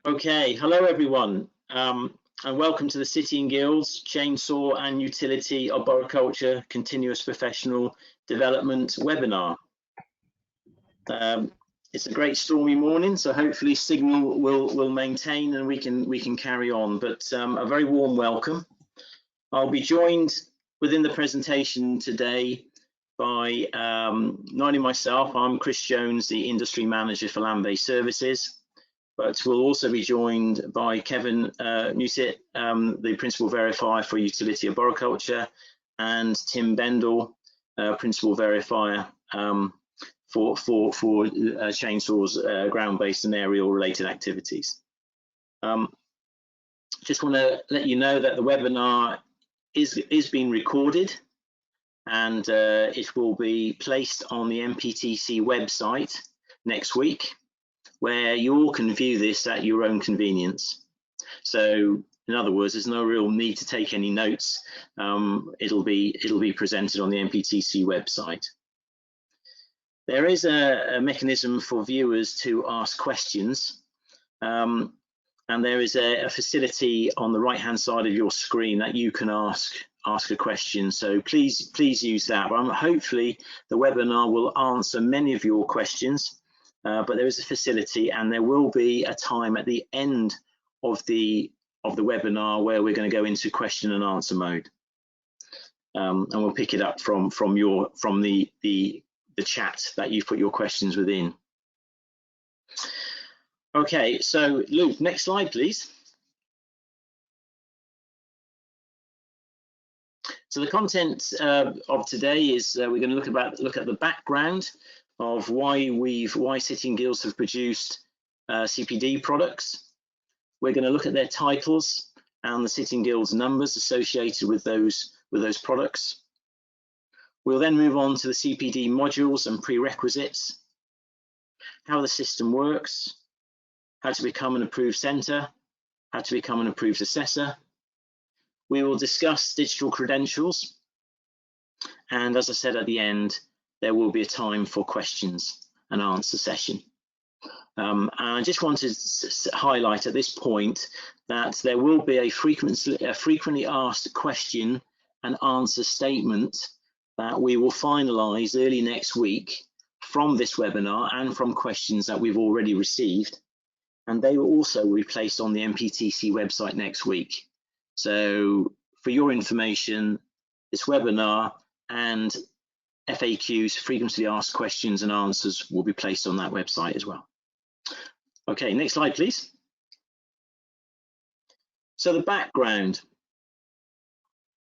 Okay, hello everyone, and welcome to the City and Guilds Chainsaw and Utility Arboriculture Continuous Professional Development webinar. It's a great stormy morning, so hopefully signal will maintain and we can carry on. But a very warm welcome. I'll be joined within the presentation today by not only myself. I'm Chris Jones, the Industry Manager for Land-Based Services. But we'll also be joined by Kevin Newsit, the Principal Verifier for Utility Arboriculture, and Tim Bendel, Principal Verifier for chainsaws, ground-based and aerial-related activities. Just want to let you know that the webinar is being recorded, and it will be placed on the MPTC website next week, where you all can view this at your own convenience. So in other words, there's no real need to take any notes. It'll be presented on the MPTC website. There is a mechanism for viewers to ask questions, and there is a facility on the right hand side of your screen that you can ask a question. So please use that. Hopefully the webinar will answer many of your questions. But there is a facility, and there will be a time at the end of the webinar where we're going to go into question and answer mode, and we'll pick it up from the chat that you've put your questions within. Okay, so Luke, next slide, please. So the content of today is we're going to look at the background of why City and Guilds have produced CPD products. We're going to look at their titles and the City and Guilds numbers associated with those products. We'll then move on to the CPD modules and prerequisites, how the system works, how to become an approved centre, how to become an approved assessor. We will discuss digital credentials, and as I said at the end, there will be a time for questions and answer session. And I just wanted to highlight at this point that there will be a frequently asked question and answer statement that we will finalise early next week from this webinar and from questions that we've already received. And they will also be placed on the MPTC website next week. So for your information, this webinar and FAQs, frequently asked questions and answers, will be placed on that website as well. Okay, next slide, please. So the background.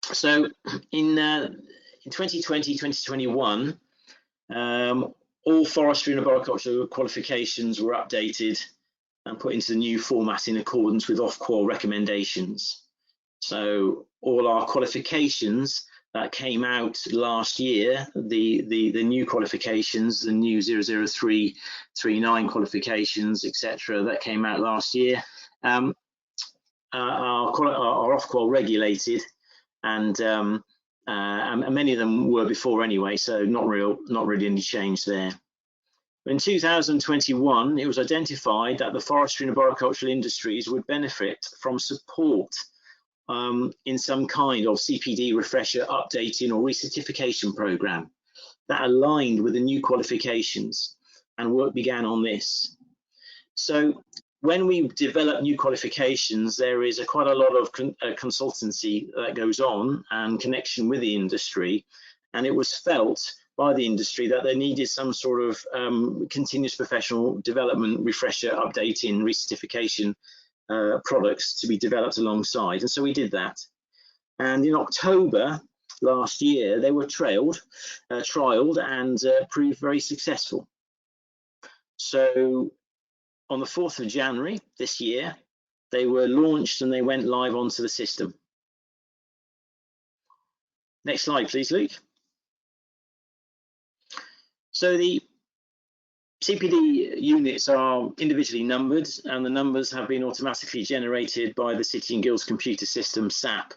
So in 2020, 2021, all forestry and arboriculture qualifications were updated and put into the new format in accordance with Ofqual recommendations. So all our qualifications that came out last year, the new qualifications, the new 00339 qualifications, etc., that came out last year, are Ofqual regulated, and many of them were before anyway, so not really any change there. In 2021, it was identified that the forestry and arboricultural industries would benefit from support in some kind of CPD refresher, updating or recertification program that aligned with the new qualifications, and work began on this. So when we develop new qualifications, there is quite a lot of consultancy that goes on and connection with the industry, and it was felt by the industry that they needed some sort of continuous professional development, refresher, updating, recertification products to be developed alongside, and so we did that. And in October last year, they were trialed and proved very successful. So on the 4th of January this year, they were launched and they went live onto the system. Next slide, please, Luke. So the CPD units are individually numbered, and the numbers have been automatically generated by the City and Guilds computer system, SAP.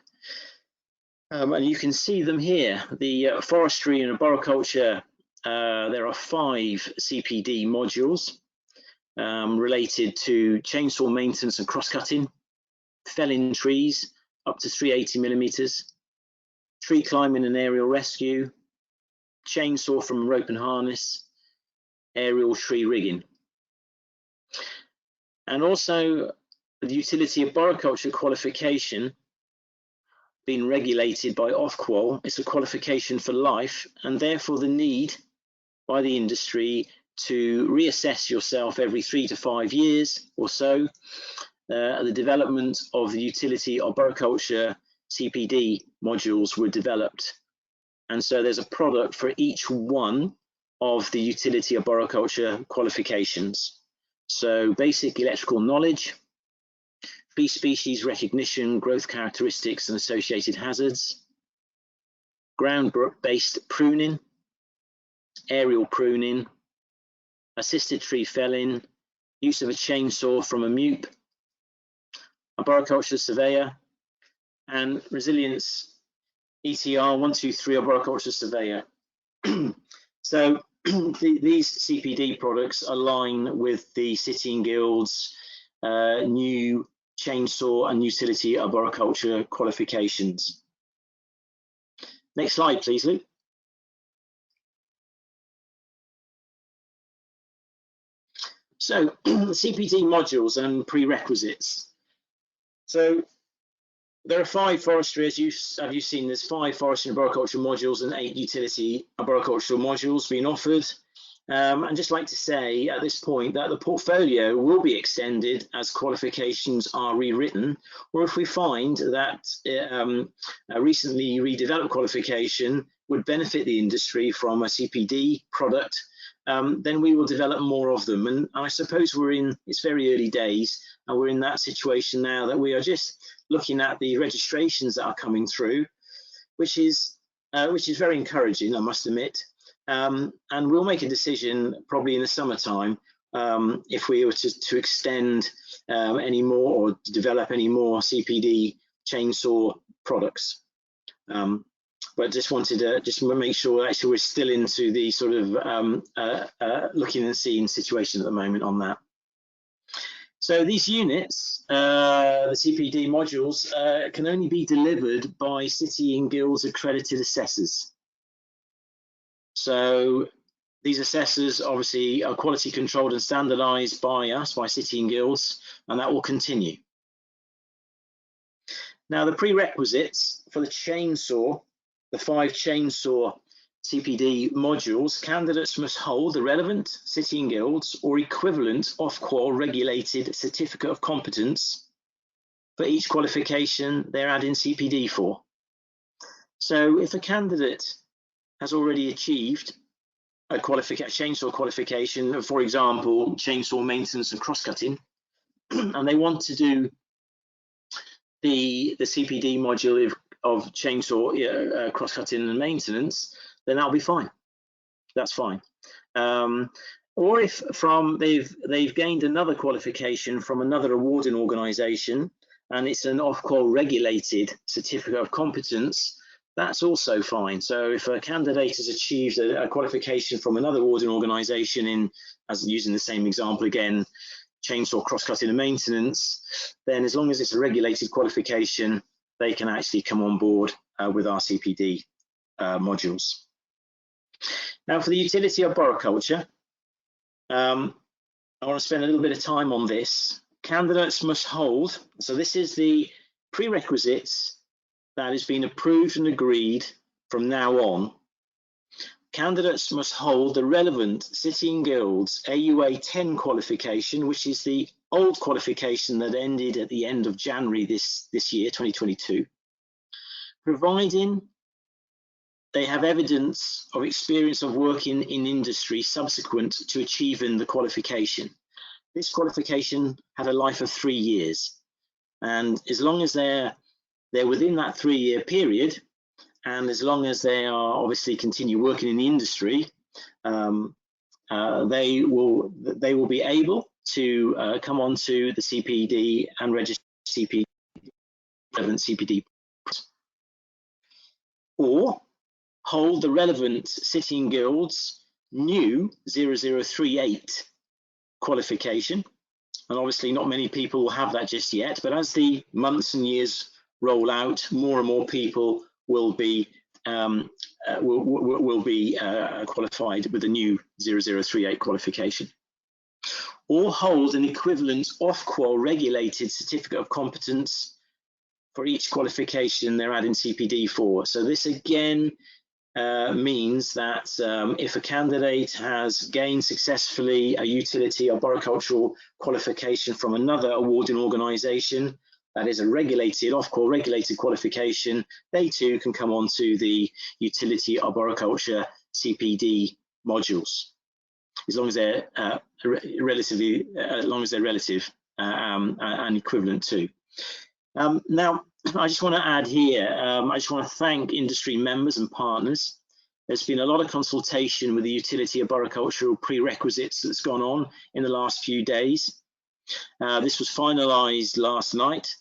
And you can see them here. The forestry and arboriculture, there are 5 CPD modules. related to chainsaw maintenance and cross-cutting, felling trees up to 380 millimeters, tree climbing and aerial rescue, chainsaw from rope and harness, aerial tree rigging. And also the utility arboriculture qualification being regulated by Ofqual. It's a qualification for life, and therefore the need by the industry to reassess yourself every 3 to 5 years or so. The development of the utility arboriculture CPD modules were developed, and so there's a product for each one of the utility arboriculture qualifications. So basic electrical knowledge, tree species recognition, growth characteristics and associated hazards, ground-based pruning, aerial pruning, assisted tree felling, use of a chainsaw from a MUP, arboriculture surveyor, and resilience ETR 123 arboriculture surveyor. So these CPD products align with the City and Guilds new chainsaw and utility arboriculture qualifications. Next slide, please, Luke. So CPD modules and prerequisites. So there are 5 forestry, as you've seen, there's 5 forestry and arboriculture modules and 8 utility arboricultural modules being offered. I'd just like to say at this point that the portfolio will be extended as qualifications are rewritten, or if we find that a recently redeveloped qualification would benefit the industry from a CPD product, then we will develop more of them. And I suppose it's very early days, and we're in that situation now that we are just looking at the registrations that are coming through, which is very encouraging, I must admit. And we'll make a decision probably in the summertime if we were to extend any more or develop any more CPD chainsaw products. But just wanted to make sure actually we're still into the sort of looking and seeing situation at the moment on that. So these units, the CPD modules, can only be delivered by City and Guilds accredited assessors. So these assessors obviously are quality controlled and standardized by us, by City and Guilds, and that will continue. Now the prerequisites for the chainsaw, the 5 chainsaw CPD modules, candidates must hold the relevant City and Guilds or equivalent Ofqual regulated certificate of competence for each qualification they're adding CPD for. So if a candidate has already achieved a chainsaw qualification, for example, chainsaw maintenance and cross-cutting, and they want to do the CPD module of chainsaw cross-cutting and maintenance, then that'll be fine. That's fine. Or if they've gained another qualification from another awarding organisation, and it's an Ofqual regulated certificate of competence, that's also fine. So if a candidate has achieved a qualification from another awarding organisation as using the same example again, chainsaw cross-cutting and maintenance, then as long as it's a regulated qualification, they can actually come on board with our CPD modules. Now for the utility arboriculture, I want to spend a little bit of time on this. Candidates must hold, so this is the prerequisites that has been approved and agreed from now on. Candidates must hold the relevant City and Guilds AUA 10 qualification, which is the old qualification that ended at the end of January this year, 2022, providing they have evidence of experience of working in industry subsequent to achieving the qualification. This qualification had a life of 3 years, and as long as they're within that 3-year period, and as long as they are obviously continue working in the industry, they will be able to come onto the CPD and register relevant CPD, or hold the relevant City and Guilds new 0038 qualification. And obviously not many people will have that just yet, but as the months and years roll out, more and more people will be qualified with the new 0038 qualification, or hold an equivalent Ofqual regulated certificate of competence for each qualification they're adding CPD for. So this again means that if a candidate has gained successfully a utility arboricultural qualification from another awarding organisation, that is a regulated, Ofqual regulated qualification, they too can come on to the utility arboriculture CPD modules, as long as they're relative and equivalent to. Now, I just want to add here, I just want to thank industry members and partners. There's been a lot of consultation with the utility arboricultural prerequisites that's gone on in the last few days. This was finalised last night,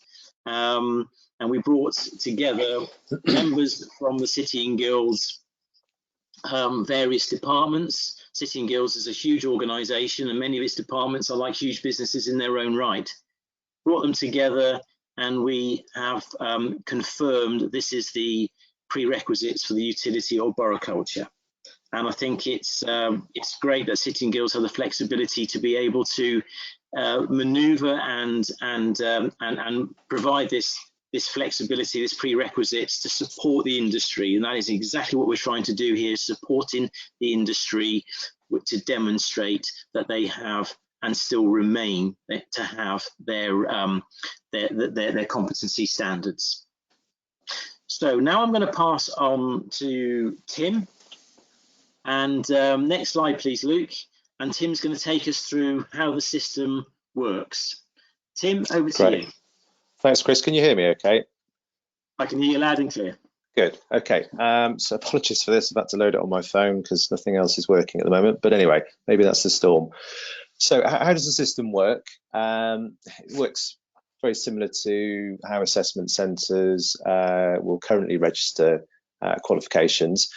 and we brought together members from the City and Guilds, various departments. City and Guilds is a huge organisation, and many of its departments are like huge businesses in their own right. Brought them together, and we have confirmed this is the prerequisites for the utility arboriculture. And I think it's great that City and Guilds have the flexibility to be able to manoeuvre and provide this flexibility, this prerequisites to support the industry. And that is exactly what we're trying to do here, supporting the industry to demonstrate that they have and still remain to have their competency standards. So now I'm going to pass on to Tim. And next slide, please, Luke. And Tim's going to take us through how the system works. Tim, over to you. Thanks, Chris. Can you hear me okay? I can hear you loud and clear. Good. Okay. So apologies for this. I've had to load it on my phone because nothing else is working at the moment. But anyway, maybe that's the storm. So how does the system work? It works very similar to how assessment centres will currently register qualifications.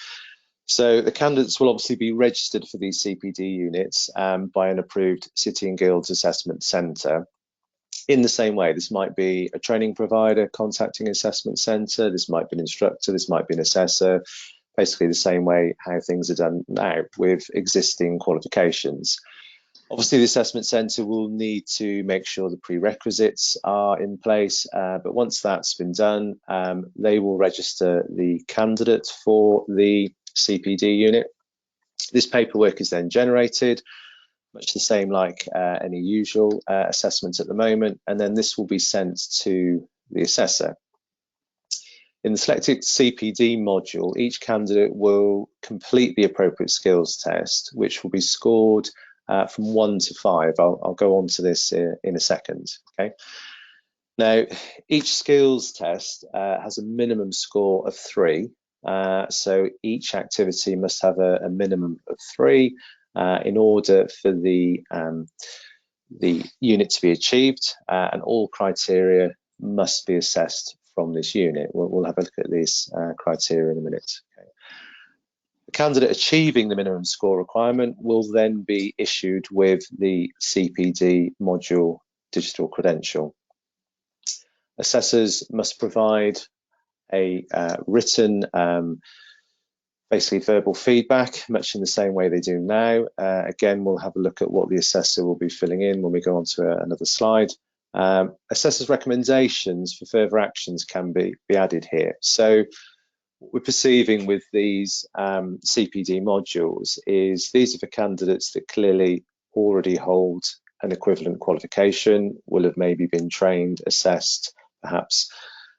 So the candidates will obviously be registered for these CPD units by an approved City and Guilds assessment centre. In the same way, this might be a training provider contacting an assessment centre, this might be an instructor, this might be an assessor, basically the same way how things are done now with existing qualifications. Obviously, the assessment centre will need to make sure the prerequisites are in place, but once that's been done, they will register the candidate for the CPD unit. This paperwork is then generated, much the same like any usual assessment at the moment, and then this will be sent to the assessor. In the selected CPD module, each candidate will complete the appropriate skills test, which will be scored from 1 to 5. I'll go on to this in a second. Okay. Now, each skills test has a minimum score of 3. So each activity must have a minimum of 3 in order for the unit to be achieved, and all criteria must be assessed from this unit. We'll have a look at these criteria in a minute. Okay. The candidate achieving the minimum score requirement will then be issued with the CPD module digital credential. Assessors must provide a written, basically verbal feedback, much in the same way they do now. Again, we'll have a look at what the assessor will be filling in when we go on to another slide. Assessors' recommendations for further actions can be added here. So what we're perceiving with these CPD modules is these are for candidates that clearly already hold an equivalent qualification, will have maybe been trained, assessed, perhaps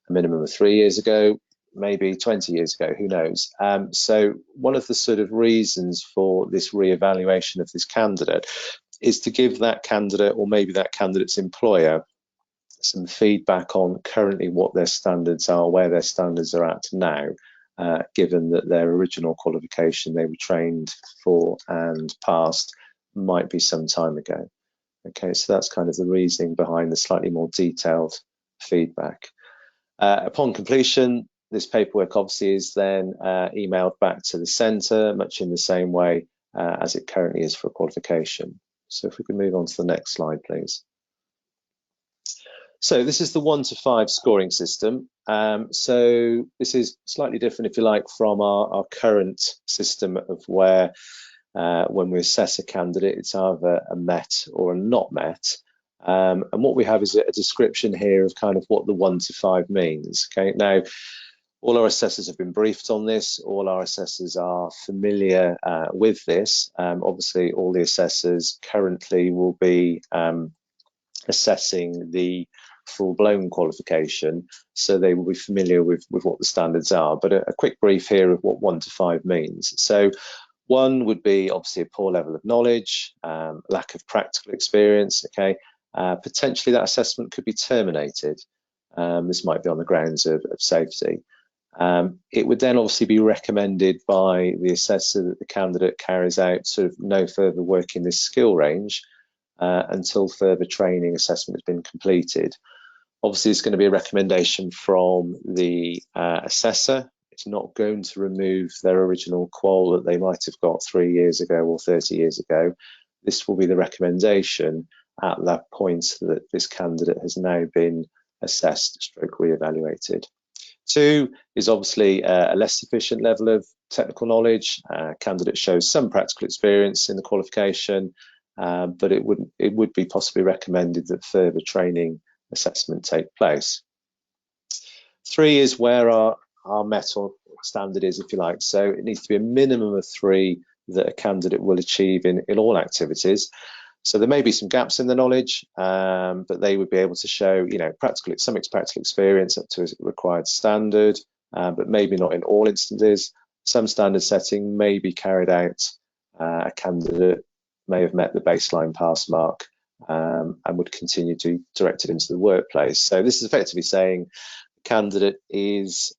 a minimum of 3 years ago, maybe 20 years ago, who knows. So one of the sort of reasons for this re-evaluation of this candidate is to give that candidate, or maybe that candidate's employer, some feedback on currently what their standards are, where their standards are at now, given that their original qualification they were trained for and passed might be some time ago. Okay, so that's kind of the reasoning behind the slightly more detailed feedback. Upon completion, this paperwork obviously is then emailed back to the centre, much in the same way as it currently is for qualification. So if we can move on to the next slide, please. So this is the 1 to 5 scoring system. So this is slightly different, if you like, from our current system of where when we assess a candidate, it's either a met or a not met. And what we have is a description here of kind of what the 1 to 5 means. Okay, now all our assessors have been briefed on this. All our assessors are familiar with this. Obviously, all the assessors currently will be assessing the full-blown qualification, so they will be familiar with what the standards are. But a quick brief here of what 1 to 5 means. So 1 would be obviously a poor level of knowledge, lack of practical experience. Okay, potentially that assessment could be terminated. This might be on the grounds of safety. It would then obviously be recommended by the assessor that the candidate carries out sort of no further work in this skill range until further training assessment has been completed. Obviously, it's going to be a recommendation from the assessor. It's not going to remove their original qual that they might have got 3 years ago or 30 years ago. This will be the recommendation at that point that this candidate has now been assessed, stroke re-evaluated. 2 is obviously a less sufficient level of technical knowledge. Candidate shows some practical experience in the qualification, but it would be possibly recommended that further training assessment take place. 3 is where our met or standard is, if you like. So it needs to be a minimum of 3 that a candidate will achieve in all activities. So there may be some gaps in the knowledge, but they would be able to show, some practical experience up to a required standard, but maybe not in all instances. Some standard setting may be carried out. A candidate may have met the baseline pass mark and would continue to be directed into the workplace. So this is effectively saying the candidate is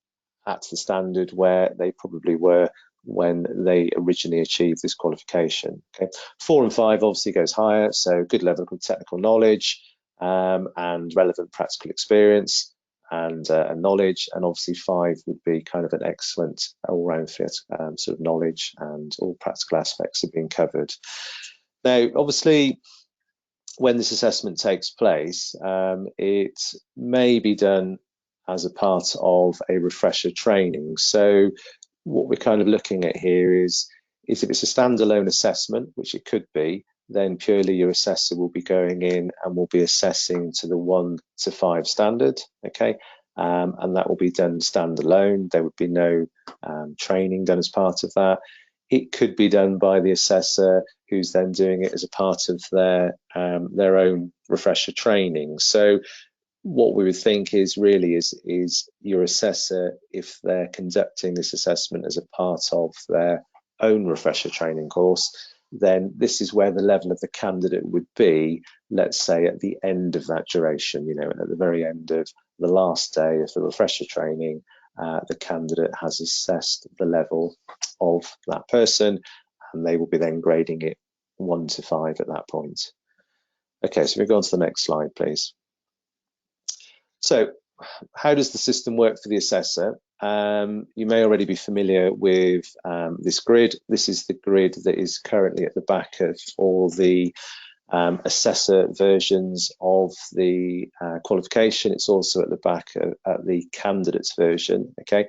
at the standard where they probably were when they originally achieved this qualification. Okay, 4 and 5 obviously goes higher, so good level of technical knowledge and relevant practical experience and knowledge, and obviously 5 would be kind of an excellent all-round fit sort of knowledge, and all practical aspects are being covered. Now, obviously, when this assessment takes place, it may be done as a part of a refresher training. So what we're kind of looking at here is if it's a standalone assessment, which it could be, then purely your assessor will be going in and will be assessing to the 1 to 5 standard, okay? And that will be done standalone. There would be no training done as part of that. It could be done by the assessor, who's then doing it as a part of their own refresher training. So what we would think is really is your assessor, if they're conducting this assessment as a part of their own refresher training course, then this is where the level of the candidate would be, let's say at the end of that duration, at the very end of the last day of the refresher training, the candidate has assessed the level of that person, and they will be then grading it 1 to 5 at that point. Okay, so we go on to the next slide, please. So how does the system work for the assessor? You may already be familiar with this grid. This is the grid that is currently at the back of all the assessor versions of the qualification. It's also at the back at the candidate's version. Okay,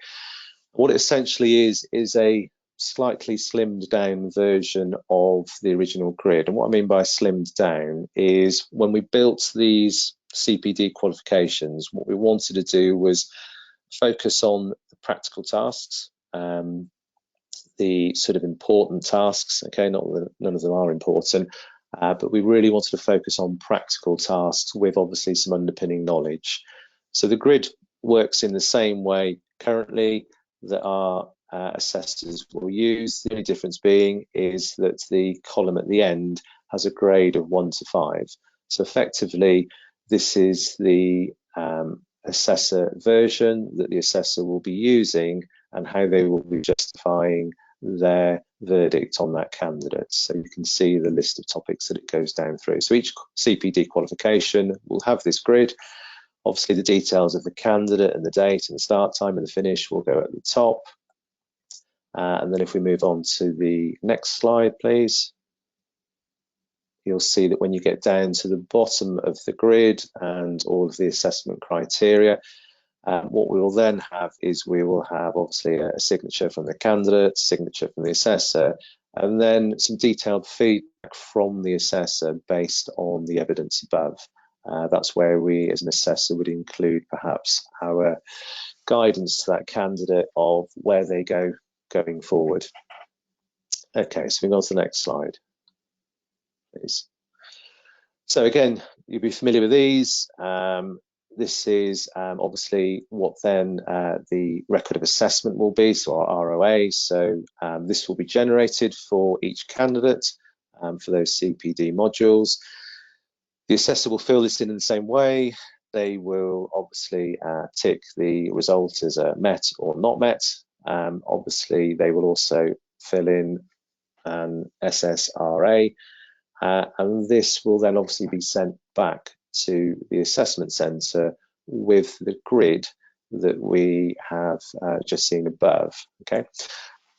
what it essentially is a slightly slimmed down version of the original grid. And what I mean by slimmed down is when we built these CPD qualifications, what we wanted to do was focus on the practical tasks, the sort of important tasks. Okay, not that none of them are important, but we really wanted to focus on practical tasks with obviously some underpinning knowledge. So the grid works in the same way currently that our assessors will use. The only difference being is that the column at the end has a grade of 1 to 5. So effectively, this is the assessor version that the assessor will be using and how they will be justifying their verdict on that candidate. So you can see the list of topics that it goes down through. So each CPD qualification will have this grid. Obviously, the details of the candidate and the date and the start time and the finish will go at the top. And then if we move on to the next slide, please. you'll see that when you get down to the bottom of the grid and all of the assessment criteria, what we will then have is we will have obviously a signature from the candidate, signature from the assessor, and then some detailed feedback from the assessor based on the evidence above. That's where we as an assessor would include perhaps our guidance to that candidate of where they go going forward. Okay, so we go on to the next slide, please. So again, you'll be familiar with these. This is obviously what then the record of assessment will be, so our ROA. So this will be generated for each candidate for those CPD modules. The assessor will fill this in the same way. They will obviously tick the result as met or not met. Obviously, they will also fill in an SSRA, and this will then obviously be sent back to the assessment centre with the grid that we have just seen above. Okay,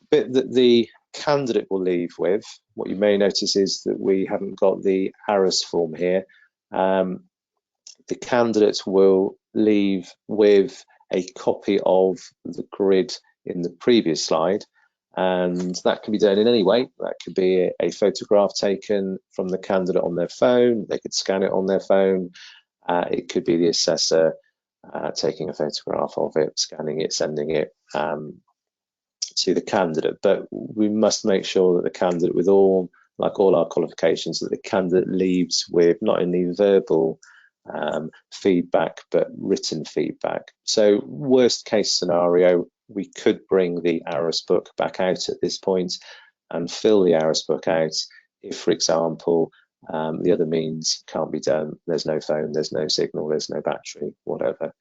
the bit that the candidate will leave with, what you may notice is that we haven't got the ARIS form here. The candidate will leave with a copy of the grid in the previous slide, and that can be done in any way. That could be a photograph taken from the candidate on their phone. They could scan it on their phone. It could be the assessor taking a photograph of it, scanning it, sending it to the candidate. But we must make sure that the candidate, with all, like all our qualifications, that the candidate leaves with not only verbal feedback but written feedback. So worst case scenario, we could bring the ARIS book back out at this point and fill the ARIS book out if, for example, the other means can't be done. There's no phone, there's no signal, there's no battery, whatever.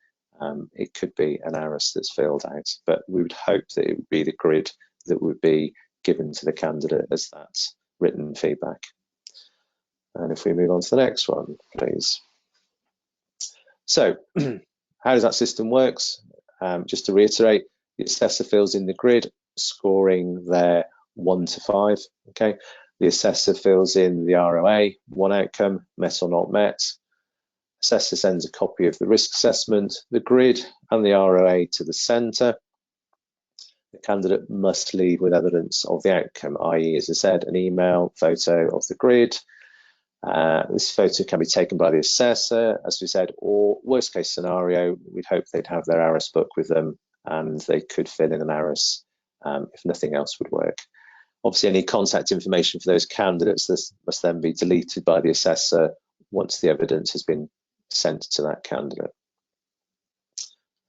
It could be an ARIS that's filled out, but we would hope that it would be the grid that would be given to the candidate as that written feedback. And if we move on to the next one, please. So how does that system work? Just to reiterate, the assessor fills in the grid, scoring their 1 to 5. Okay, the assessor fills in the ROA, 1 outcome, met or not met. Assessor sends a copy of the risk assessment, the grid, and the ROA to the centre. The candidate must leave with evidence of the outcome, i.e., as I said, an email, photo of the grid. This photo can be taken by the assessor, as we said, or worst case scenario, we'd hope they'd have their ARIS book with them and they could fill in an ARIS if nothing else would work. Obviously, any contact information for those candidates must then be deleted by the assessor once the evidence has been sent to that candidate.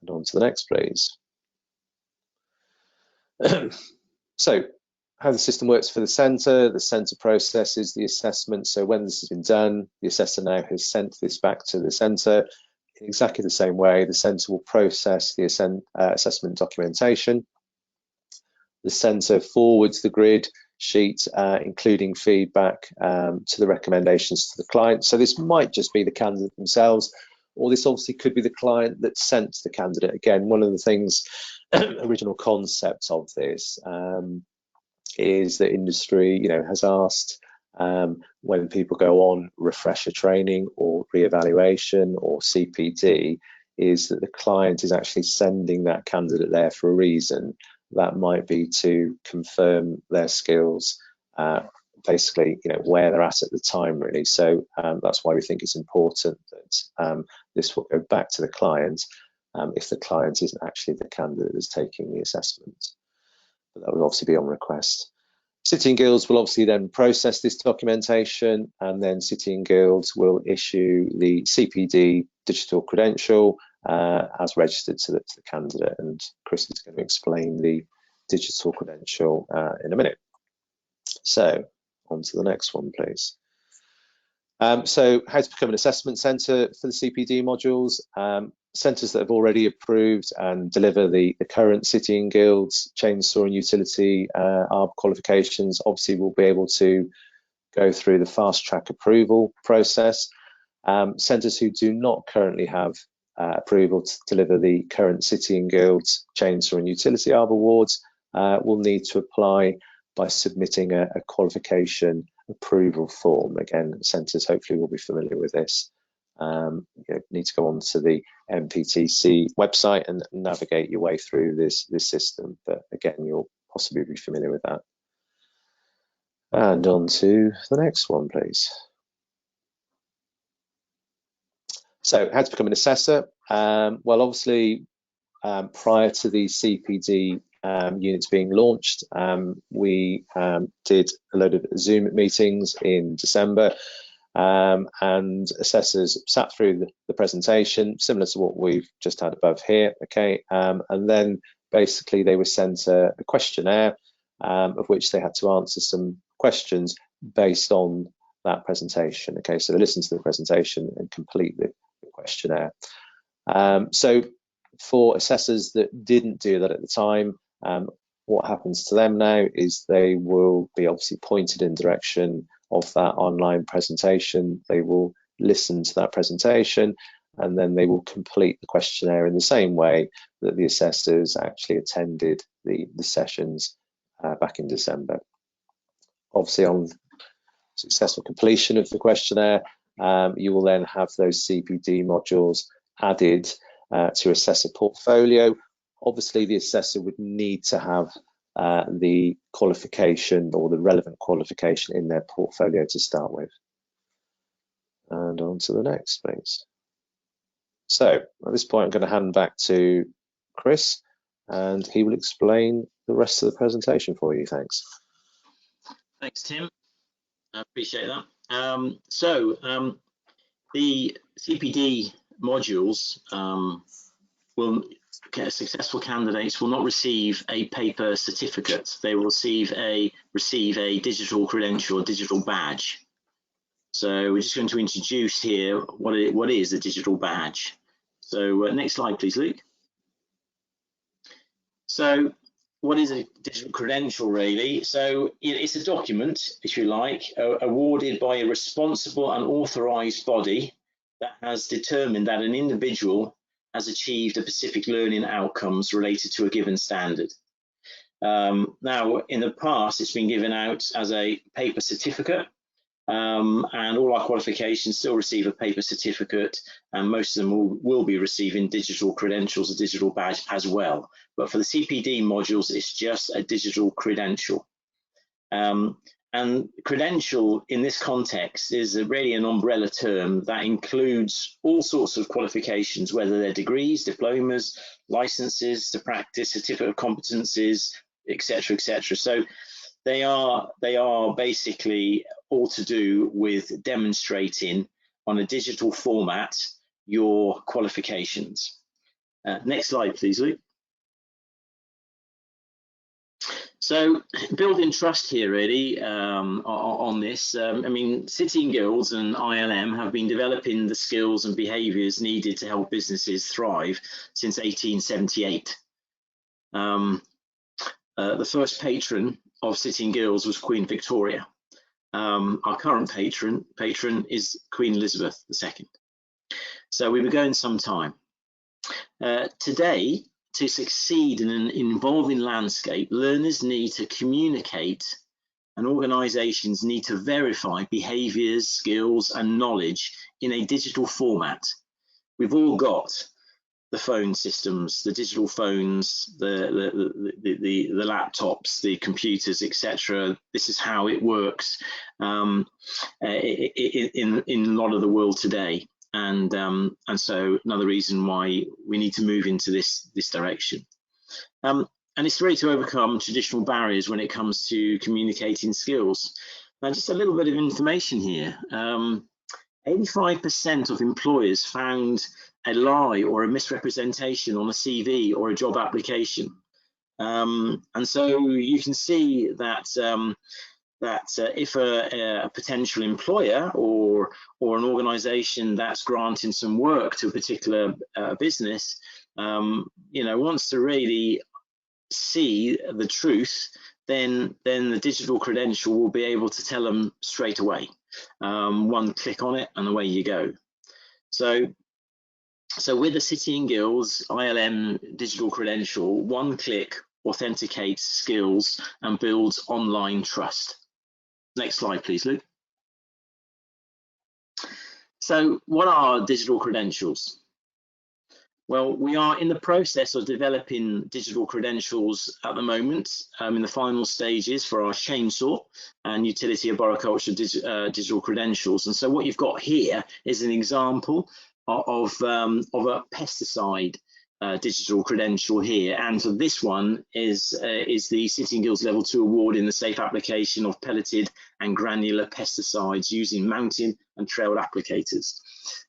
And on to the next, please. So, how the system works for the centre processes the assessment. So when this has been done, the assessor now has sent this back to the centre. In exactly the same way, the centre will process the assessment documentation. The centre forwards the grid sheet, including feedback to the recommendations to the client. So this might just be the candidate themselves, or this obviously could be the client that sent the candidate. Again, one of the things, original concepts of this, is that industry, has asked when people go on refresher training or reevaluation or CPD, is that the client is actually sending that candidate there for a reason. That might be to confirm their skills, basically, where they're at the time, really. So that's why we think it's important that this will go back to the client if the client isn't actually the candidate that's taking the assessment. But that would obviously be on request. City and Guilds will obviously then process this documentation, and then City and Guilds will issue the CPD digital credential as registered to the candidate. And Chris is going to explain the digital credential in a minute. So on to the next one, please. So how to become an assessment centre for the CPD modules. Centres that have already approved and deliver the current City and Guilds chainsaw and utility ARB qualifications obviously will be able to go through the fast track approval process. Centres who do not currently have approval to deliver the current City and Guilds chainsaw and utility ARB awards will need to apply by submitting a qualification approval form. Again, centres hopefully will be familiar with this. You need to go onto the MPTC website and navigate your way through this system, but again, you'll possibly be familiar with that. And on to the next one, please. So, how to become an assessor? Well, obviously, prior to the CPD units being launched, we did a load of Zoom meetings in December, and assessors sat through the presentation, similar to what we've just had above here, okay, and then basically they were sent a questionnaire of which they had to answer some questions based on that presentation, okay, so they listened to the presentation and complete the questionnaire. So for assessors that didn't do that at the time, what happens to them now is they will be obviously pointed in direction of that online presentation. They will listen to that presentation, and then they will complete the questionnaire in the same way that the assessors actually attended the sessions back in December. Obviously, on successful completion of the questionnaire, you will then have those CPD modules added to assessor portfolio. Obviously, the assessor would need to have the qualification or the relevant qualification in their portfolio to start with. And on to the next, please. So at this point, I'm going to hand back to Chris, and he will explain the rest of the presentation for you. Thanks. Thanks, Tim. I appreciate that. The CPD modules successful candidates will not receive a paper certificate. They will receive a digital credential, a digital badge. So we're just going to introduce here what is a digital badge. So next slide, please, Luke. So what is a digital credential, really? So it's a document, if you like, awarded by a responsible and authorized body that has determined that an individual has achieved a specific learning outcomes related to a given standard. Now, in the past, it's been given out as a paper certificate, and all our qualifications still receive a paper certificate, and most of them will be receiving digital credentials, a digital badge as well. But for the CPD modules, it's just a digital credential. And credential in this context is really an umbrella term that includes all sorts of qualifications, whether they're degrees, diplomas, licenses to practice, certificate of competencies, etc., etc. So they are basically all to do with demonstrating on a digital format your qualifications. Next slide, please, Luke. So building trust here really on this. I mean, City and Guilds and ILM have been developing the skills and behaviours needed to help businesses thrive since 1878. The first patron of City and Guilds was Queen Victoria. Our current patron is Queen Elizabeth II. So we've been going some time. Today, to succeed in an evolving landscape, learners need to communicate and organisations need to verify behaviours, skills and knowledge in a digital format. We've all got the phone systems, the digital phones, the laptops, the computers, etc. This is how it works in a lot of the world today. And so another reason why we need to move into this direction. And it's really to overcome traditional barriers when it comes to communicating skills. Now, just a little bit of information here. 85% of employers found a lie or a misrepresentation on a CV or a job application. And so you can see that if a potential employer or an organisation that's granting some work to a particular business, wants to really see the truth, then the digital credential will be able to tell them straight away. One click on it and away you go. So with the City and Guilds ILM digital credential, one click authenticates skills and builds online trust. Next slide, please, Luke. So what are digital credentials? Well, we are in the process of developing digital credentials at the moment, in the final stages for our chainsaw and utility arboriculture digital credentials. And so what you've got here is an example of a pesticide digital credential here. And so this one is the City and Guilds Level 2 award in the safe application of pelleted and granular pesticides using mountain and trailed applicators.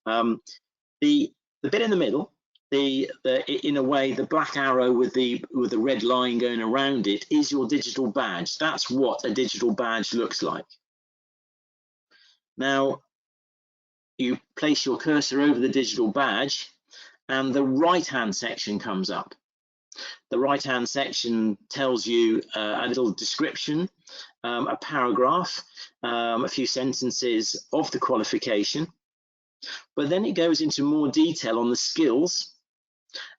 The bit in the middle, in a way, the black arrow with the red line going around it is your digital badge. That's what a digital badge looks like. Now, you place your cursor over the digital badge and the right-hand section comes up. The right-hand section tells you a little description, a paragraph, a few sentences of the qualification, but then it goes into more detail on the skills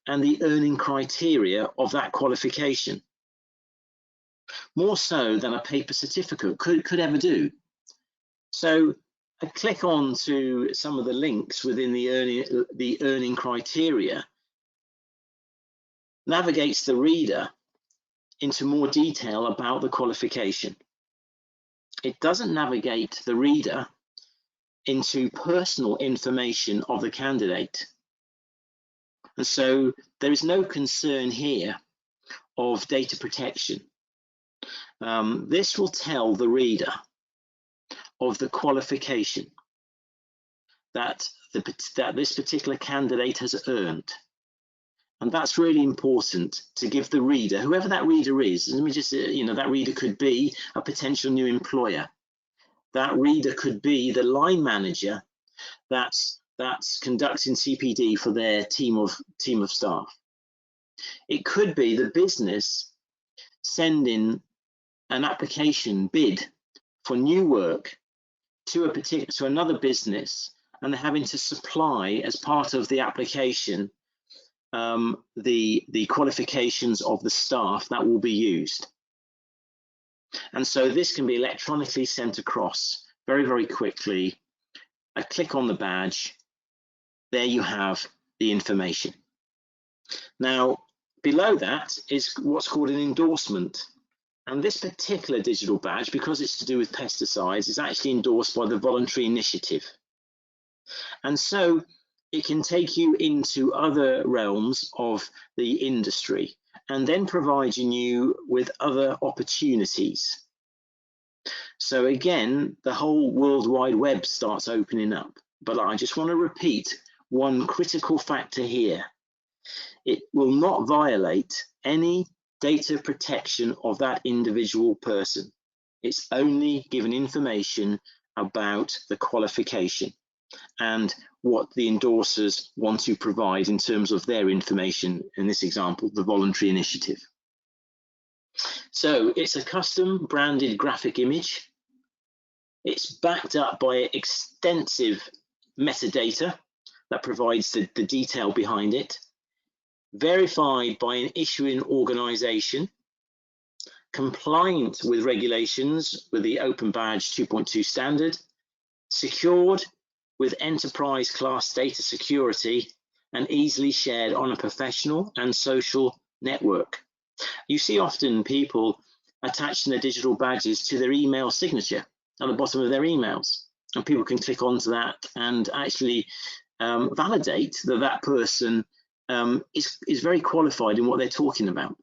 and the earning criteria of that qualification, more so than a paper certificate could ever do. So I click on to some of the links within the earning criteria, navigates the reader into more detail about the qualification. It doesn't navigate the reader into personal information of the candidate. And so there is no concern here of data protection. This will tell the reader of the qualification that this particular candidate has earned. And that's really important to give the reader, whoever that reader is. Let me just, that reader could be a potential new employer. That reader could be the line manager that's conducting CPD for their team of staff. It could be the business sending an application bid for new work to another business, and they're having to supply as part of the application the qualifications of the staff that will be used. And so this can be electronically sent across very, very quickly. I click on the badge. There you have the information. Now, below that is what's called an endorsement. And this particular digital badge, because it's to do with pesticides, is actually endorsed by the voluntary initiative. And so it can take you into other realms of the industry and then providing you with other opportunities. So again, the whole World Wide Web starts opening up. But I just want to repeat one critical factor here. It will not violate any data protection of that individual person. It's only given information about the qualification and what the endorsers want to provide in terms of their information, in this example, the voluntary initiative. So it's a custom branded graphic image. It's backed up by extensive metadata that provides the detail behind it, verified by an issuing organization, compliant with regulations with the Open Badge 2.2 standard, secured with enterprise class data security, and easily shared on a professional and social network. You see often people attaching their digital badges to their email signature at the bottom of their emails, and people can click onto that and actually validate that that person is very qualified in what they're talking about.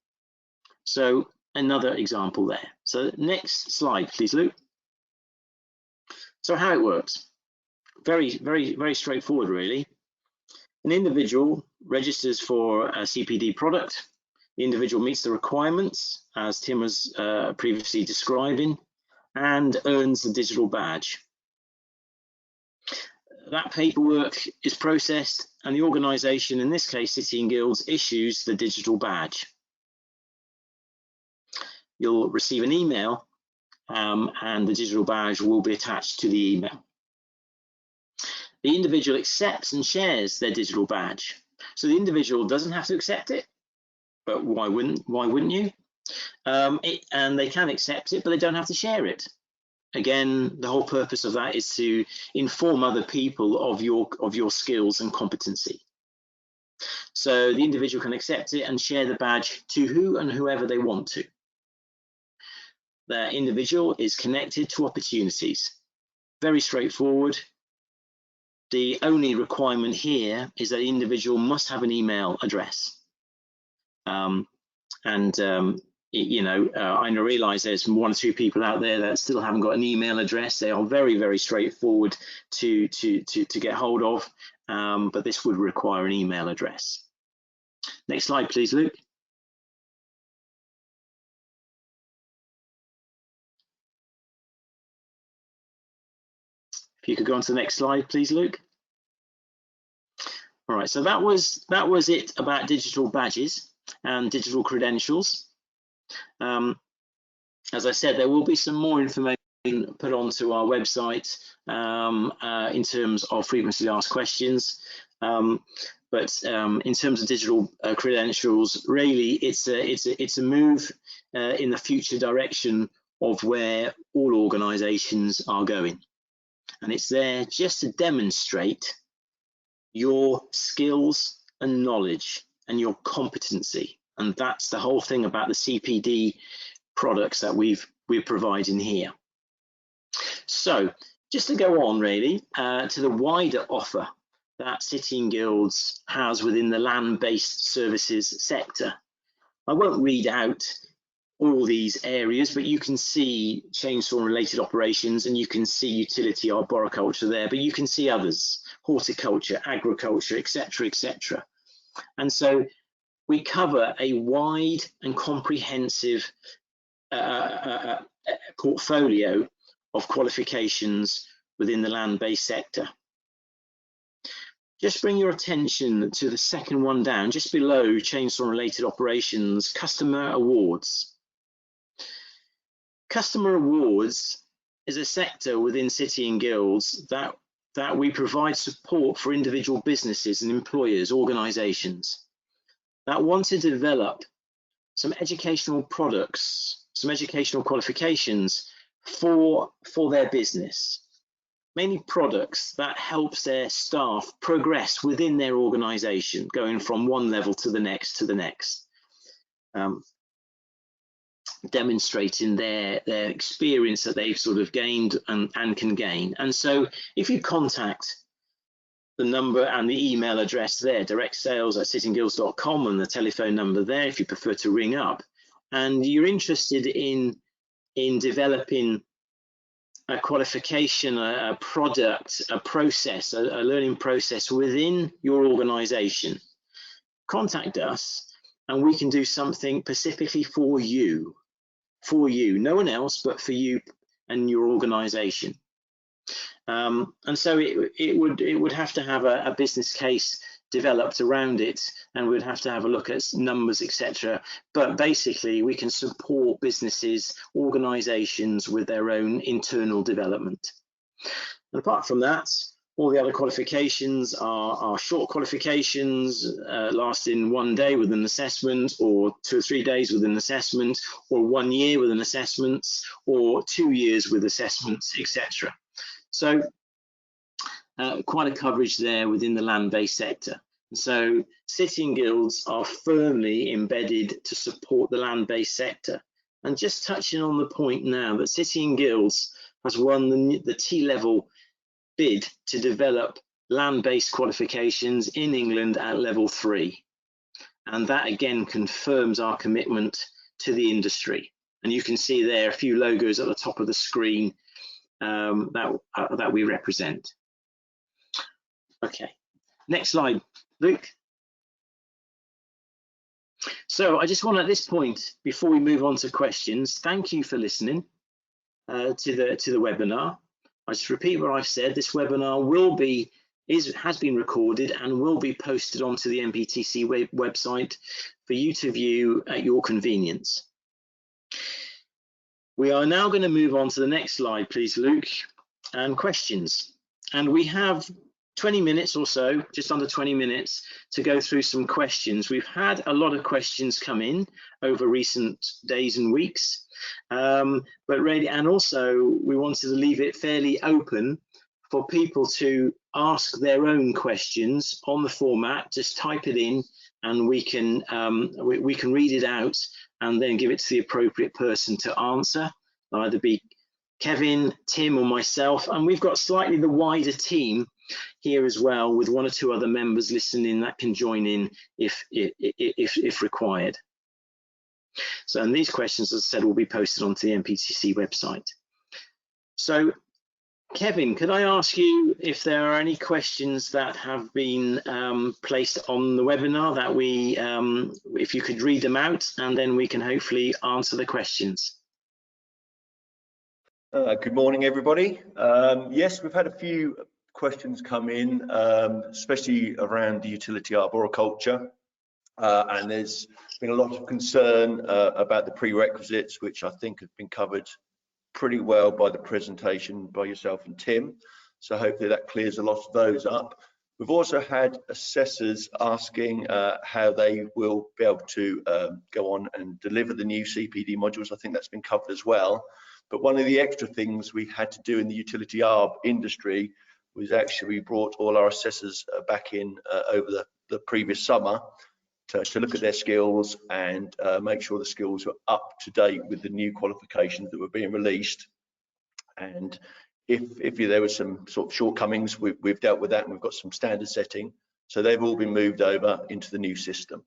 So another example there. So next slide, please, Luke. So how it works. Very, very, very straightforward, really. An individual registers for a CPD product. The individual meets the requirements, as Tim was previously describing, and earns the digital badge. That paperwork is processed, and the organisation, in this case City and Guilds, issues the digital badge. You'll receive an email, and the digital badge will be attached to the email. The individual accepts and shares their digital badge. So the individual doesn't have to accept it, but why wouldn't you? And they can accept it, but they don't have to share it. again, the whole purpose of that is to inform other people of your skills and competency. So the individual can accept it and share the badge to who and whoever they want to. The individual is connected to opportunities. Very straightforward. The only requirement here is that the individual must have an email address. You know, I realise there's 1 or 2 people out there that still haven't got an email address. They are very, very straightforward to get hold of, but this would require an email address. Next slide, please, Luke. If you could go on to the next slide, please, Luke. All right, so that was it about digital badges and digital credentials. As I said, there will be some more information put onto our website in terms of frequently asked questions. But in terms of digital credentials, really, it's a move in the future direction of where all organisations are going, and it's there just to demonstrate your skills and knowledge and your competency, and that's the whole thing about the CPD products that we're providing here. So just to go on really to the wider offer that City and Guilds has within the land-based services sector. I won't read out all these areas, but you can see chainsaw and related operations, and you can see utility arboriculture there, but you can see others, horticulture, agriculture, etc., etc. And so we cover a wide and comprehensive portfolio of qualifications within the land-based sector. Just bring your attention to the second one down, just below chainsaw related operations, customer awards. Customer awards is a sector within City and Guilds that we provide support for individual businesses and employers, organisations that want to develop some educational products, some educational qualifications for their business. Mainly products that helps their staff progress within their organisation, going from one level to the next demonstrating their experience that they've sort of gained and can gain. And so if you contact the number and the email address there, directsales@cityandguilds.com, and the telephone number there if you prefer to ring up, and you're interested in developing a qualification, a product, a process, a learning process within your organisation, contact us and we can do something specifically for you, no one else but for you and your organisation. And so it would have to have a business case developed around it, and we'd have to have a look at numbers, etc. But basically we can support businesses, organisations with their own internal development. And apart from that, all the other qualifications are short qualifications lasting 1 day with an assessment, or 2 or 3 days with an assessment, or 1 year with an assessment, or 2 years with assessments, etc. So quite a coverage there within the land-based sector. So City and Guilds are firmly embedded to support the land-based sector. And just touching on the point now that City and Guilds has won the T-level bid to develop land-based qualifications in England at level 3. And that again confirms our commitment to the industry. And you can see there a few logos at the top of the screen that we represent. Okay, next slide, Luke. So I just want at this point, before we move on to questions, thank you for listening to the webinar. I just repeat what I've said. This webinar has been recorded and will be posted onto the NPTC website for you to view at your convenience. We are now going to move on to the next slide, please, Luke, and questions. And we have 20 minutes or so, just under 20 minutes, to go through some questions. We've had a lot of questions come in over recent days and weeks. but really, and also we wanted to leave it fairly open for people to ask their own questions on the format. Just type it in, and we can read it out and then give it to the appropriate person to answer. It'll either be Kevin, Tim, or myself, and we've got slightly the wider team here as well, with 1 or 2 other members listening that can join in if required. So, and these questions, as I said, will be posted onto the NPTC website. So, Kevin, could I ask you if there are any questions that have been placed on the webinar that we, if you could read them out, and then we can hopefully answer the questions. Good morning, everybody. Yes, we've had a few questions come in, especially around the utility arboriculture. And there's been a lot of concern about the prerequisites, which I think have been covered pretty well by the presentation by yourself and Tim. So hopefully that clears a lot of those up. We've also had assessors asking how they will be able to go on and deliver the new CPD modules. I think that's been covered as well. But one of the extra things we had to do in the utility ARB industry was actually we brought all our assessors back in over the previous summer to look at their skills and make sure the skills were up to date with the new qualifications that were being released. And if there were some sort of shortcomings, we've dealt with that, and we've got some standard setting. So they've all been moved over into the new system.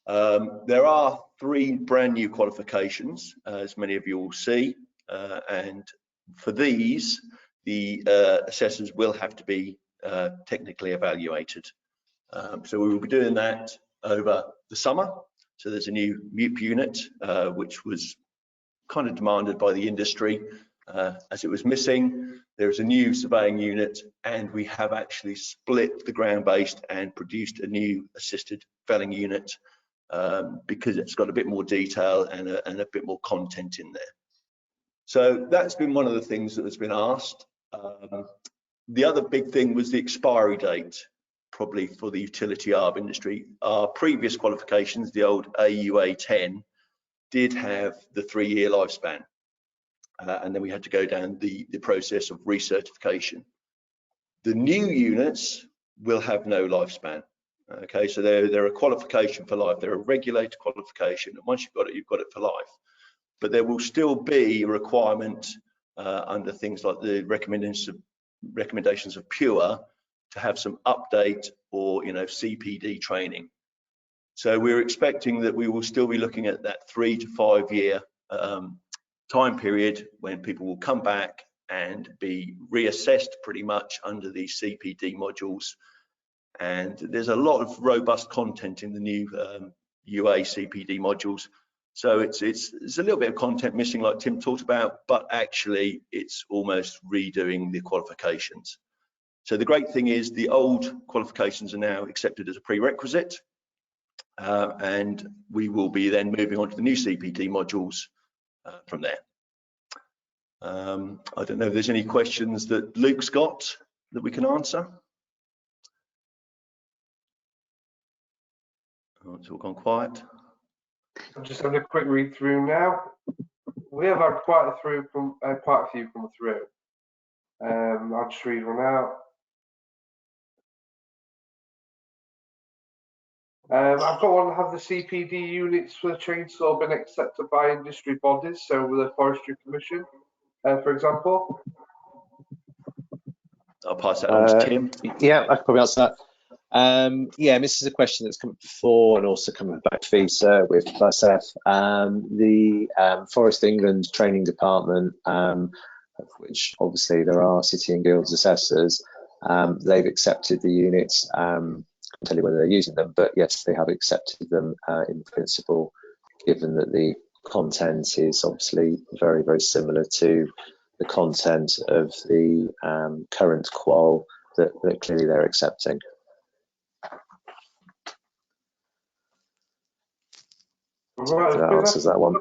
There are 3 brand new qualifications, as many of you will see. And for these, the assessors will have to be technically evaluated. So we will be doing that over the summer. So there's a new MUP unit, which was kind of demanded by the industry as it was missing. There's a new surveying unit, and we have actually split the ground-based and produced a new assisted felling unit because it's got a bit more detail and a bit more content in there. So that's been one of the things that has been asked. The other big thing was the expiry date, probably for the utility ARB industry. Our previous qualifications, the old AUA 10, did have the 3-year lifespan. And then we had to go down the process of recertification. The new units will have no lifespan. Okay, so they're a qualification for life. They're a regulated qualification. And once you've got it for life. But there will still be a requirement under things like the recommendations of PURE to have some update or CPD training. So we're expecting that we will still be looking at that 3 to 5 year time period when people will come back and be reassessed pretty much under the CPD modules. And there's a lot of robust content in the new UA CPD modules. So it's a little bit of content missing, like Tim talked about, but actually it's almost redoing the qualifications. So the great thing is the old qualifications are now accepted as a prerequisite, and we will be then moving on to the new CPD modules from there. I don't know if there's any questions that Luke's got that we can answer. Oh, it's all gone quiet. I'm just having a quick read through now. We have had quite a few come through. I'll just read one out. I've got one. Have the CPD units for the chainsaw been accepted by industry bodies, so with the Forestry Commission, for example? I'll pass that on to Tim. Yeah, I can probably answer that. Yeah, this is a question that's come before and also coming back to FISA with SF. The Forest England Training Department, of which obviously there are City and Guilds assessors, they've accepted the units. I can't tell you whether they're using them, but yes, they have accepted them in principle, given that the content is obviously very, very similar to the content of the current qual that clearly they're accepting. Right, that answers that one.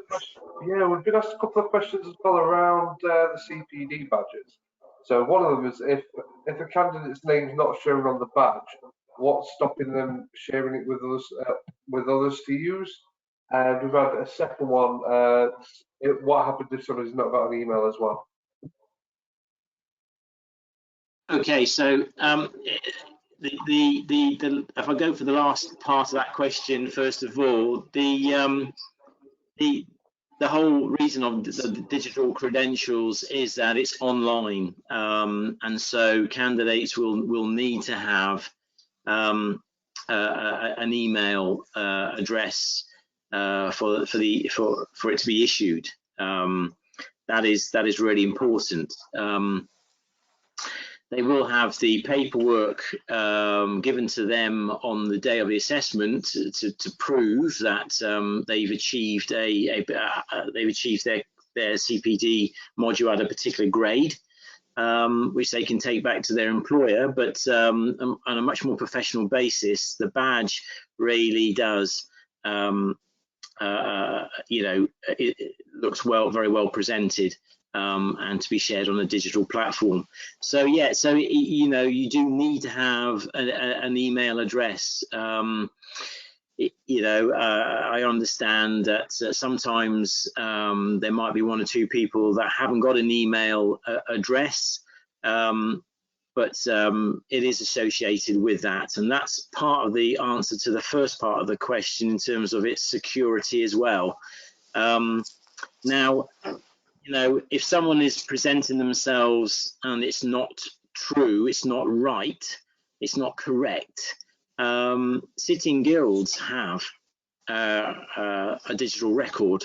Yeah, we've been asked a couple of questions as well around the CPD badges. So one of them is if a candidate's name's not shown on the badge, what's stopping them sharing it with us with others to use? And we've had a second one. What happened if somebody's not got an email as well? Okay, so if I go for the last part of that question first of all, the whole reason of the digital credentials is that it's online, and so candidates will need to have an email address for it to be issued. That is really important. They will have the paperwork given to them on the day of the assessment to prove that they've achieved their CPD module at a particular grade, which they can take back to their employer. But on a much more professional basis, the badge really does, it looks very well presented. And to be shared on a digital platform. So yeah, so you do need to have an email address. I understand that sometimes there might be one or two people that haven't got an email address, but it is associated with that, and that's part of the answer to the first part of the question in terms of its security as well. Now, if someone is presenting themselves and it's not true, it's not right, it's not correct, sitting guilds have a digital record,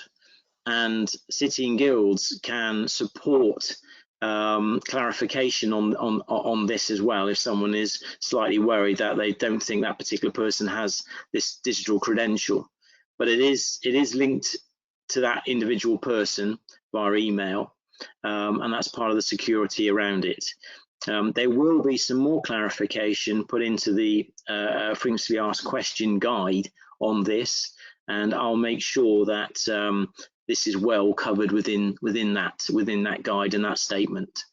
and sitting guilds can support clarification on this as well if someone is slightly worried that they don't think that particular person has this digital credential. But it is linked to that individual person via email, and that's part of the security around it. There will be some more clarification put into the frequently asked question guide on this, and I'll make sure that this is well covered within that guide and that statement.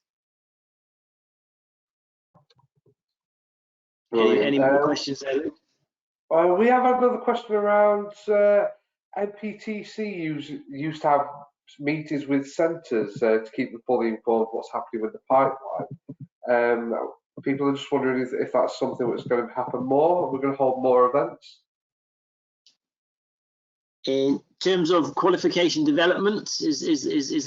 Any more questions there, Luke? We have another question around NPTC used to have meetings with centres to keep them fully informed of what's happening with the pipeline. People are just wondering if that's something that's going to happen more. We're going to hold more events. In terms of qualification development, is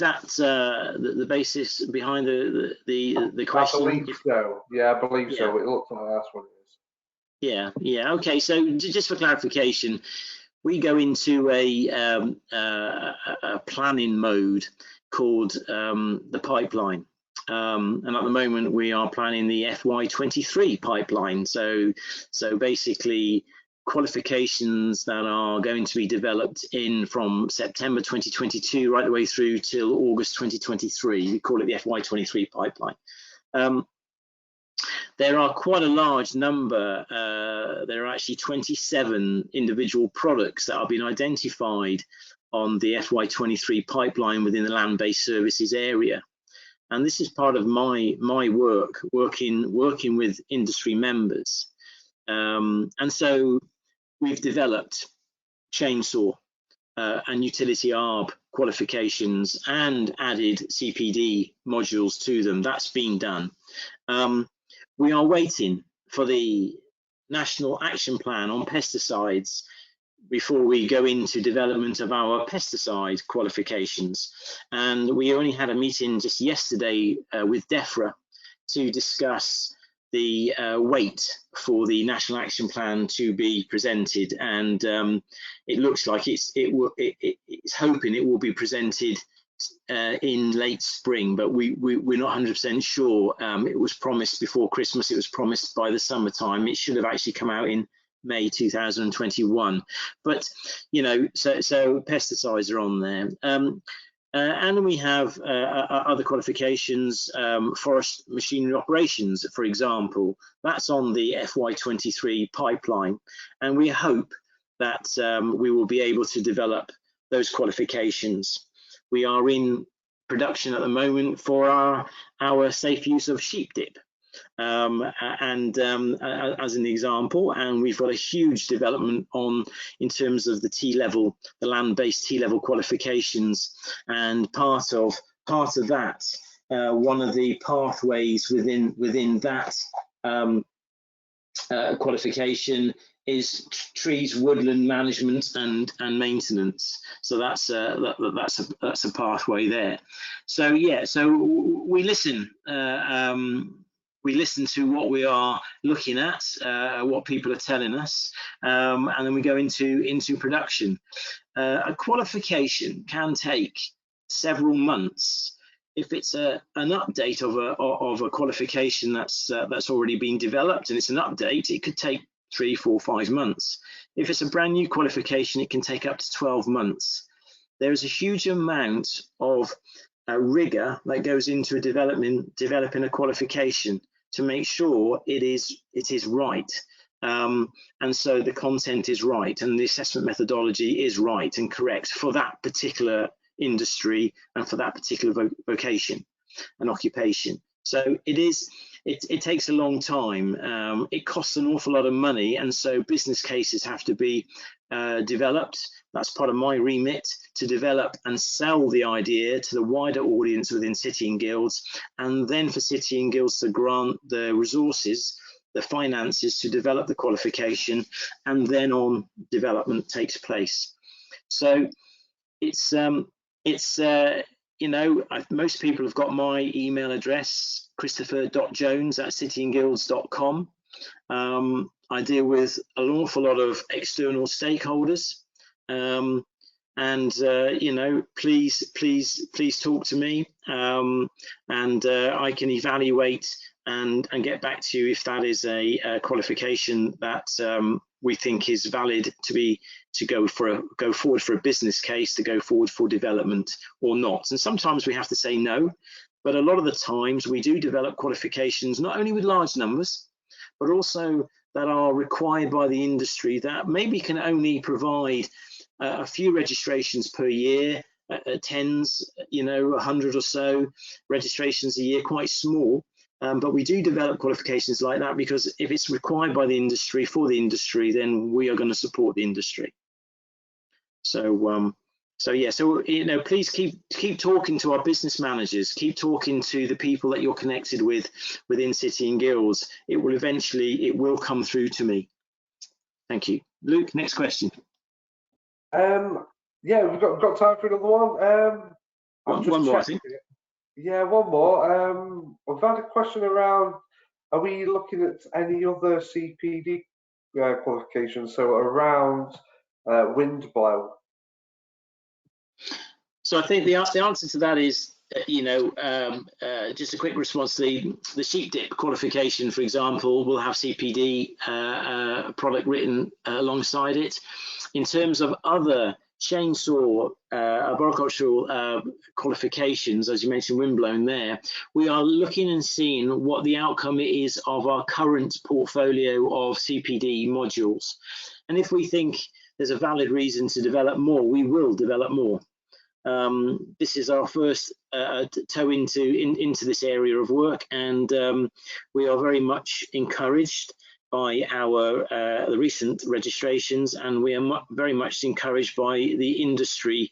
that the basis behind the question? I believe so. Yeah, I believe so. It looks like that's what it is. Yeah. Okay. So just for clarification, we go into a planning mode called the pipeline. And at the moment we are planning the FY23 pipeline. So basically qualifications that are going to be developed from September 2022 right the way through till August 2023. We call it the FY23 pipeline. There are quite a large number. There are actually 27 individual products that have been identified on the FY23 pipeline within the land-based services area. And this is part of my work, working with industry members. And so we've developed chainsaw and utility ARB qualifications and added CPD modules to them. That's been done. We are waiting for the National Action Plan on pesticides before we go into development of our pesticide qualifications. And we only had a meeting just yesterday with DEFRA to discuss the wait for the National Action Plan to be presented. And it looks like it's hoping it will be presented in late spring, but we're not 100% sure. It was promised before Christmas, it was promised by the summertime. It should have actually come out in May 2021, but so pesticides are on there, and we have other qualifications. Forest machinery operations, for example, that's on the FY23 pipeline, and we hope that we will be able to develop those qualifications. We are in production at the moment for our safe use of sheep dip. as an example, and we've got a huge development in terms of the T-level, the land-based T-level qualifications, and part of that, one of the pathways within that qualification is trees, woodland management and maintenance. So that's a pathway there. So yeah, so we listen. We listen to what we are looking at, what people are telling us, and then we go into production. A qualification can take several months. If it's an update of a qualification that's already been developed and it's an update, it could take 3, 4, 5 months. If it's a brand new qualification, it can take up to 12 months. There is a huge amount of rigor that goes into developing a qualification to make sure it is right. And so the content is right and the assessment methodology is right and correct for that particular industry and for that particular vocation and occupation. So it takes a long time. It costs an awful lot of money, and so business cases have to be developed. That's part of my remit, to develop and sell the idea to the wider audience within City and Guilds, and then for City and Guilds to grant the resources, the finances to develop the qualification, and then on development takes place. So it's you know, most people have got my email address, christopher.jones@cityandguilds.com. I deal with an awful lot of external stakeholders, and you know, please talk to me, and I can evaluate and get back to you if that is a qualification that we think is valid to go forward for a business case, to go forward for development or not. And sometimes we have to say no, but a lot of the times we do develop qualifications not only with large numbers, but also that are required by the industry that maybe can only provide a few registrations per year, tens, you know, 100 or so registrations a year, quite small. But we do develop qualifications like that because if it's required by the industry for the industry, then we are going to support the industry. So yeah, so you know, please keep talking to our business managers, keep talking to the people that you're connected with within City and Guilds. It will come through to me. Thank you, Luke. Next question. Yeah, we've got time for another one. One more, I think. Yeah, one more. I've had a question around, are we looking at any other CPD qualifications, so around wind blow? So I think the answer to that is, you know, just a quick response. The sheep dip qualification, for example, will have CPD product written alongside it. In terms of other chainsaw arboricultural qualifications, as you mentioned, windblown there, we are looking and seeing what the outcome is of our current portfolio of CPD modules. And if we think there's a valid reason to develop more, we will develop more. This is our first toe into this area of work, and we are very much encouraged by the recent registrations, and we are very much encouraged by the industry,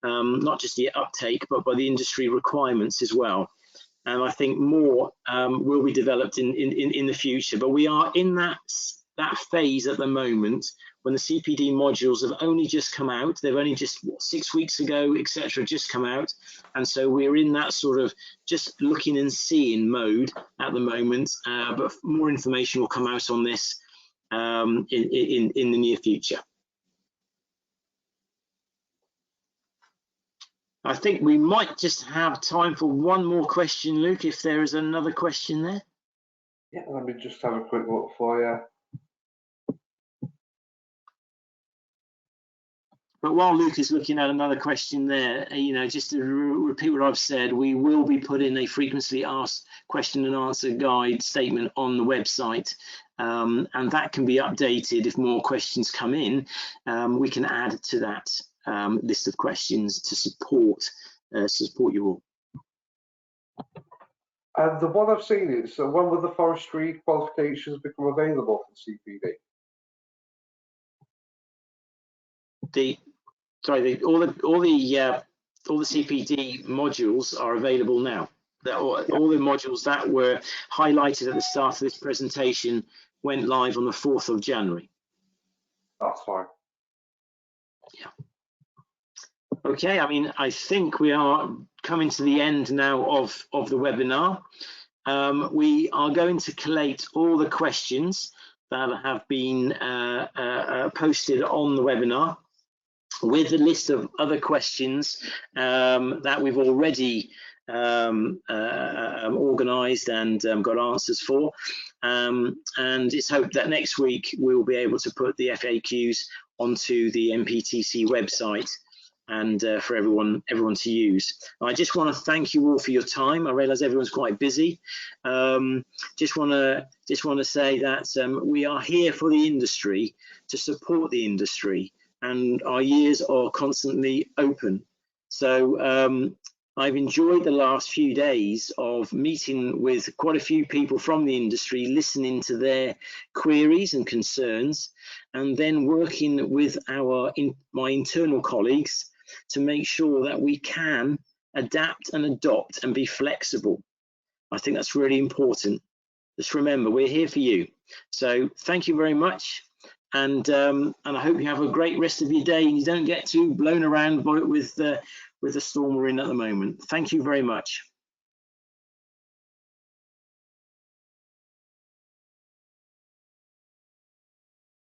not just the uptake, but by the industry requirements as well. And I think more will be developed in the future. But we are in that phase at the moment when the CPD modules have only just come out. They've only just 6 weeks ago, etc., just come out, and so we're in that sort of just looking and seeing mode at the moment. But more information will come out on this in the near future. I think we might just have time for one more question, Luke, if there is another question there. Yeah, let me just have a quick look for you. But while Luke is looking at another question there, you know, just to repeat what I've said, we will be putting a frequently asked question and answer guide statement on the website, and that can be updated if more questions come in. We can add to that list of questions to support you all. And the one I've seen is, so when will the forestry qualifications become available for CPD? All the CPD modules are available now. All the modules that were highlighted at the start of this presentation went live on the 4th of January. That's fine. Yeah. Okay, I mean, I think we are coming to the end now of the webinar. We are going to collate all the questions that have been posted on the webinar, with a list of other questions that we've already organised and got answers for. And it's hoped that next week we'll be able to put the FAQs onto the NPTC website and for everyone to use. I just want to thank you all for your time. I realise everyone's quite busy. Just want to say that we are here for the industry, to support the industry, and our ears are constantly open. So I've enjoyed the last few days of meeting with quite a few people from the industry, listening to their queries and concerns, and then working with my internal colleagues to make sure that we can adapt and adopt and be flexible. I think that's really important. Just remember, we're here for you. So thank you very much. And I hope you have a great rest of your day and you don't get too blown around by it with the storm we're in at the moment. Thank you very much.